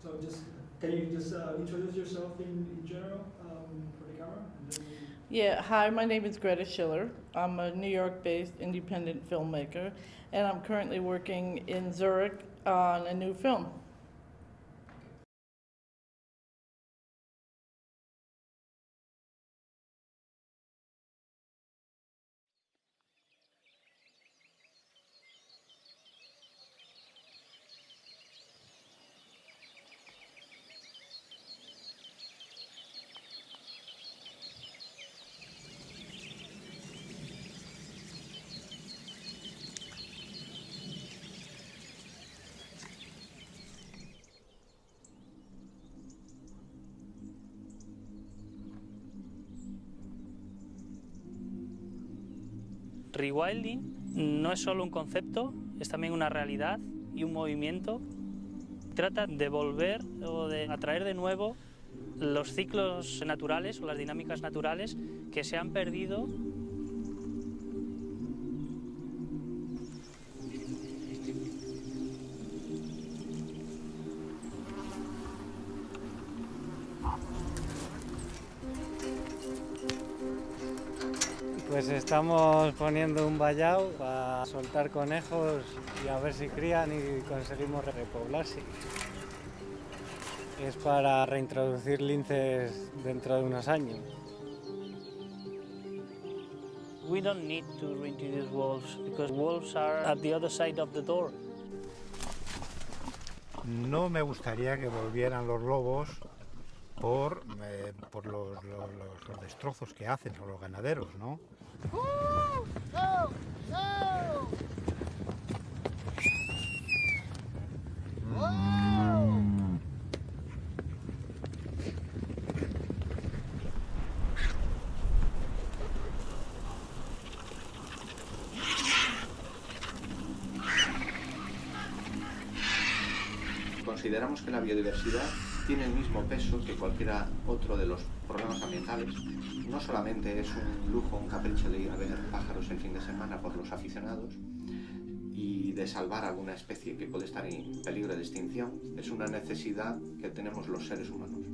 So just can you just introduce yourself in general for the camera? And then Yeah, hi, my name is Greta Schiller. I'm a New York-based independent filmmaker, and I'm currently working in Zurich on a new film. Rewilding no es solo un concepto, es también una realidad y un movimiento. Trata de volver o de atraer de nuevo los ciclos naturales o las dinámicas naturales que se han perdido. Pues estamos poniendo un vallado para soltar conejos y a ver si crían y conseguimos repoblarse. Es para reintroducir linces dentro de unos años. We don't need to reintroduce wolves because wolves are at the other side of the door. No me gustaría que volvieran los lobos por los destrozos que hacen a los ganaderos, ¿no? Consideramos que la biodiversidad tiene el mismo peso que cualquier otro de los problemas ambientales. No solamente es un lujo, un capricho de ir a ver pájaros el fin de semana por los aficionados y de salvar alguna especie que puede estar en peligro de extinción, es una necesidad que tenemos los seres humanos.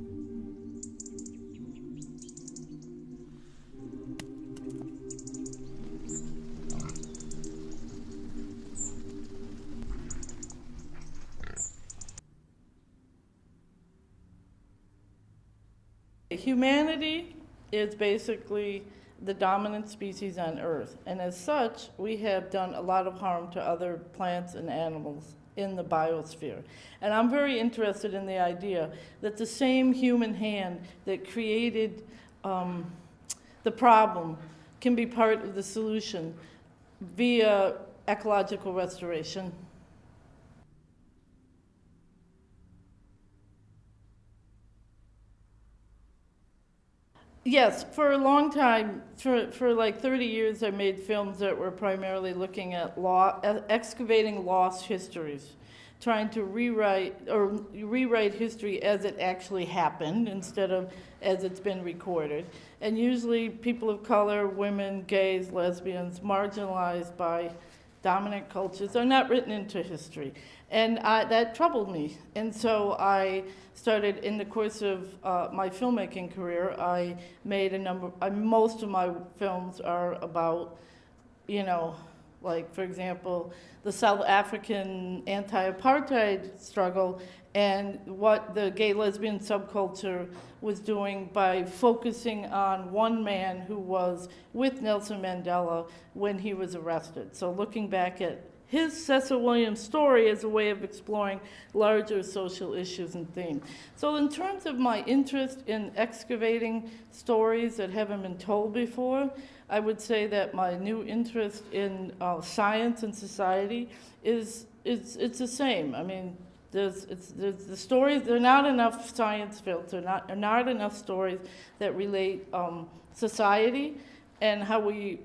Humanity is basically the dominant species on Earth, and as such, we have done a lot of harm to other plants and animals in the biosphere. And I'm very interested in the idea that the same human hand that created the problem can be part of the solution via ecological restoration. Yes, for a long time, for like 30 years, I made films that were primarily looking at excavating lost histories, trying to rewrite history as it actually happened instead of as it's been recorded. And usually people of color, women, gays, lesbians, marginalized by dominant cultures are not written into history. And that troubled me. And so I started, in the course of my filmmaking career, I made most of my films are about, like, for example, the South African anti-apartheid struggle and what the gay lesbian subculture was doing by focusing on one man who was with Nelson Mandela when he was arrested. So looking back at his Cecil Williams story as a way of exploring larger social issues and themes. So in terms of my interest in excavating stories that haven't been told before, I would say that my new interest in science and society it's the same. I mean, there's the stories. There are not enough science films. There are not enough stories that relate society and how we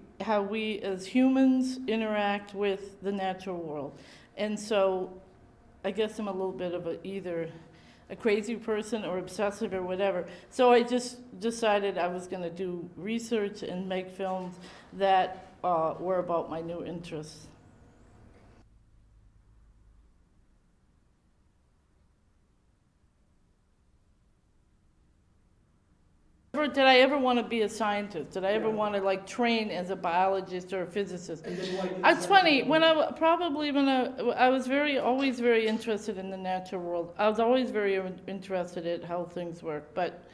as humans interact with the natural world. And so I guess I'm a little bit of either a crazy person or obsessive or whatever. So I just decided I was going to do research and make films that were about my new interests. Did I ever want to be a scientist? Did I ever want to like train as a biologist or a physicist? And then why did you It's funny, when I was always very interested in the natural world. I was always very interested in how things work. But,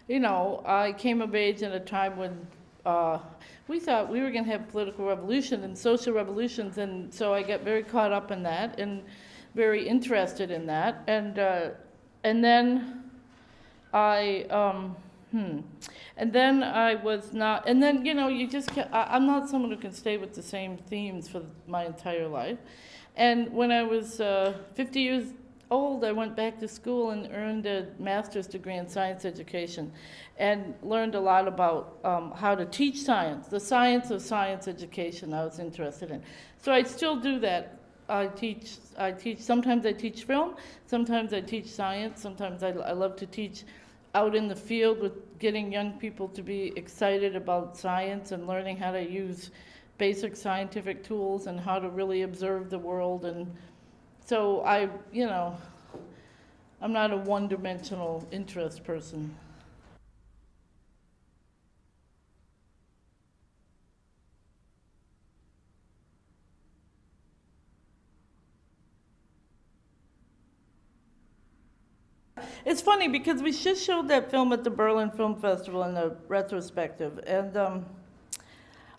you know, I came of age in a time when we thought we were going to have political revolution and social revolutions, and so I got very caught up in that and very interested in that. And then and then I was not, and then, you know, I'm not someone who can stay with the same themes for my entire life. And when I was 50 years old, I went back to school and earned a master's degree in science education and learned a lot about how to teach science, the science of science education I was interested in. So I still do that. I teach, sometimes I teach film, sometimes I teach science, sometimes I love to teach out in the field with getting young people to be excited about science and learning how to use basic scientific tools and how to really observe the world. And so I'm not a one-dimensional interest person. It's funny because we just showed that film at the Berlin Film Festival in the retrospective, and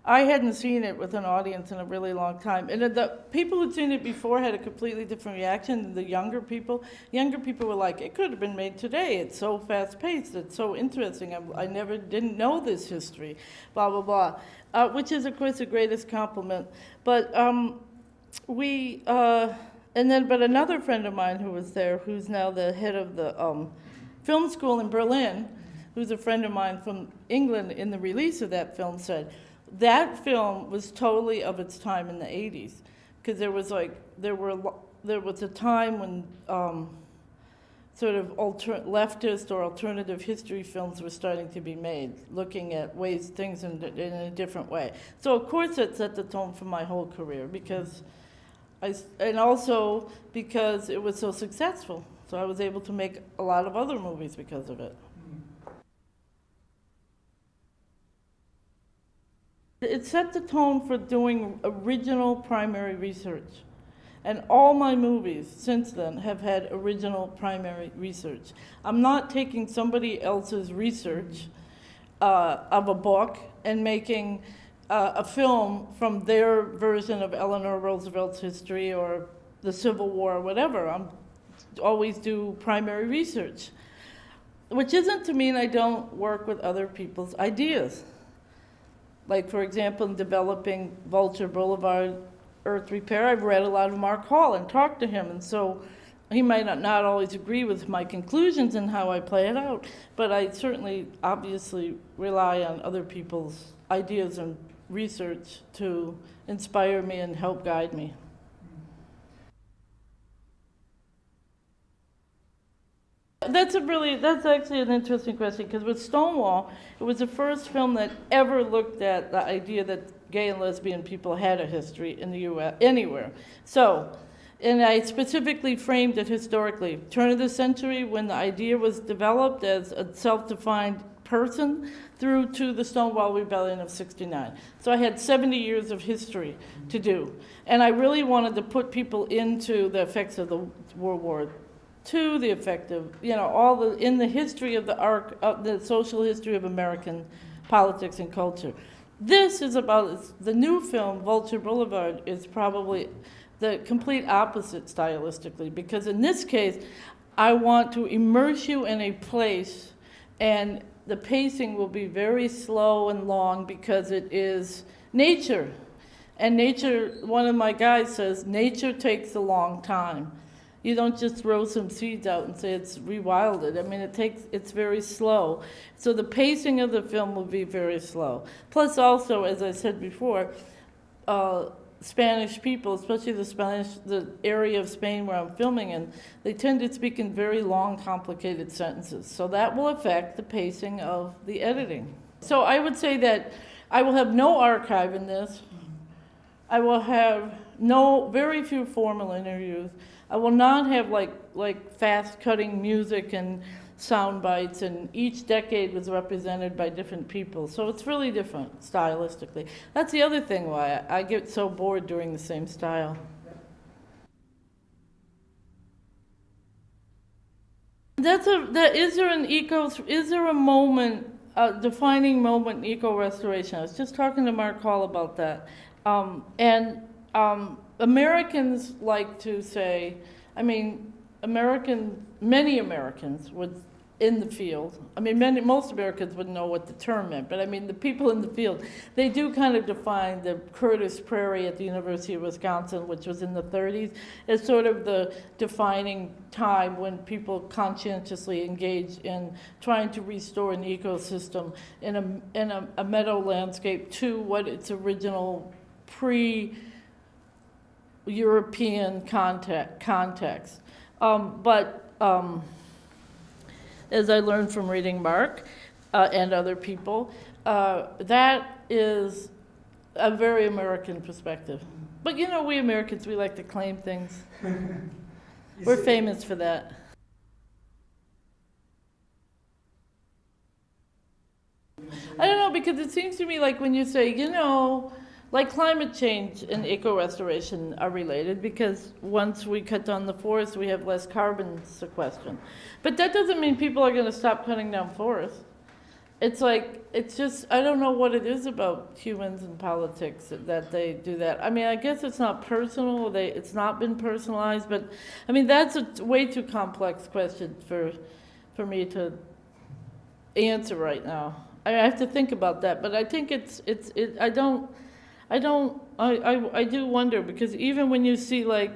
I hadn't seen it with an audience in a really long time. And the people who'd seen it before had a completely different reaction than the younger people. Younger people were like, it could have been made today. It's so fast-paced. It's so interesting. I didn't know this history, blah, blah, blah, which is, of course, the greatest compliment. But but another friend of mine who was there, who's now the head of the film school in Berlin, who's a friend of mine from England in the release of that film, said that film was totally of its time in the 80s, because there was a time when sort of leftist or alternative history films were starting to be made, looking at things in a different way. So of course it set the tone for my whole career, and also because it was so successful. So I was able to make a lot of other movies because of it. It set the tone for doing original primary research. And all my movies since then have had original primary research. I'm not taking somebody else's research of a book and making a film from their version of Eleanor Roosevelt's history or the Civil War or whatever. I always do primary research, which isn't to mean I don't work with other people's ideas. Like, for example, in developing Vulture Boulevard, EarthRepair, I've read a lot of Mark Hall and talked to him, and so he might not always agree with my conclusions and how I play it out, but I certainly, obviously, rely on other people's ideas and research to inspire me and help guide me. That's actually an interesting question, because with Stonewall, it was the first film that ever looked at the idea that gay and lesbian people had a history in the U.S., anywhere. So, and I specifically framed it historically. Turn of the century, when the idea was developed as a self-defined person, through to the Stonewall Rebellion of '69. So I had 70 years of history to do. And I really wanted to put people into the effects of the World War II, the effect of, in the history of the social history of American politics and culture. This is about, the new film, Vulture Boulevard, is probably the complete opposite stylistically, because in this case, I want to immerse you in a place, and the pacing will be very slow and long because it is nature. And nature, one of my guys says, nature takes a long time. You don't just throw some seeds out and say it's rewilded. I mean, it's very slow. So the pacing of the film will be very slow. Plus also, as I said before, Spanish people, especially the area of Spain where I'm filming in, they tend to speak in very long, complicated sentences. So that will affect the pacing of the editing. So I would say that I will have no archive in this. I will have very few formal interviews. I will not have like fast-cutting music and sound bites, and each decade was represented by different people. So it's really different stylistically. That's the other thing why I get so bored doing the same style. Is there a moment, a defining moment in eco-restoration? I was just talking to Mark Hall about that. Americans like to say, I mean, many Americans would, in the field, I mean, most Americans wouldn't know what the term meant, but I mean, the people in the field, they do kind of define the Curtis Prairie at the University of Wisconsin, which was in the 30s, as sort of the defining time when people conscientiously engaged in trying to restore an ecosystem in a meadow landscape to what its original pre-European context. As I learned from reading Mark and other people, that is a very American perspective. But you know, we Americans, we like to claim things. We're famous for that. I don't know, because it seems to me like when you say, you know, like climate change and eco-restoration are related, because once we cut down the forest, we have less carbon sequestration. But that doesn't mean people are going to stop cutting down forests. It's like, it's just, I don't know what it is about humans and politics that they do that. I mean, I guess it's not personal, it's not been personalized, but I mean, that's a way too complex question for me to answer right now. I have to think about that, but I think I do wonder, because even when you see like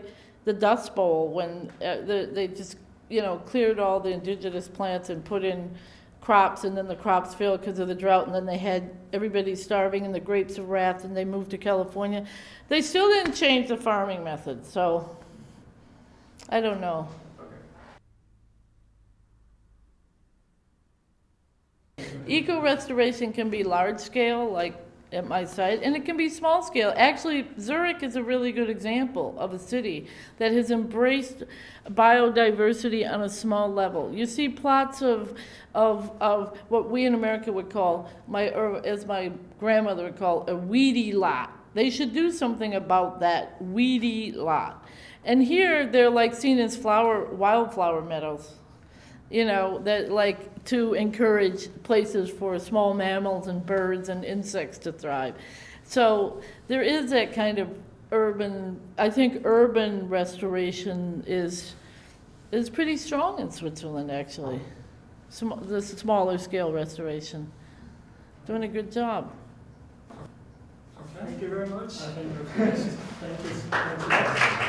the Dust Bowl, when they just, you know, cleared all the indigenous plants and put in crops, and then the crops failed because of the drought, and then they had everybody starving and the grapes of wrath, and they moved to California. They still didn't change the farming method, so I don't know. Eco-restoration can be large scale, like at my site, and it can be small scale. Actually, Zurich is a really good example of a city that has embraced biodiversity on a small level. You see plots of what we in America would call, as my grandmother would call, a weedy lot. They should do something about that weedy lot. And here they're like seen as wildflower meadows. You know, that like to encourage places for small mammals and birds and insects to thrive. So there is that kind of I think urban restoration is pretty strong in Switzerland, actually. The smaller scale restoration. Doing a good job. Thank you very much. I think we're finished. Thank you.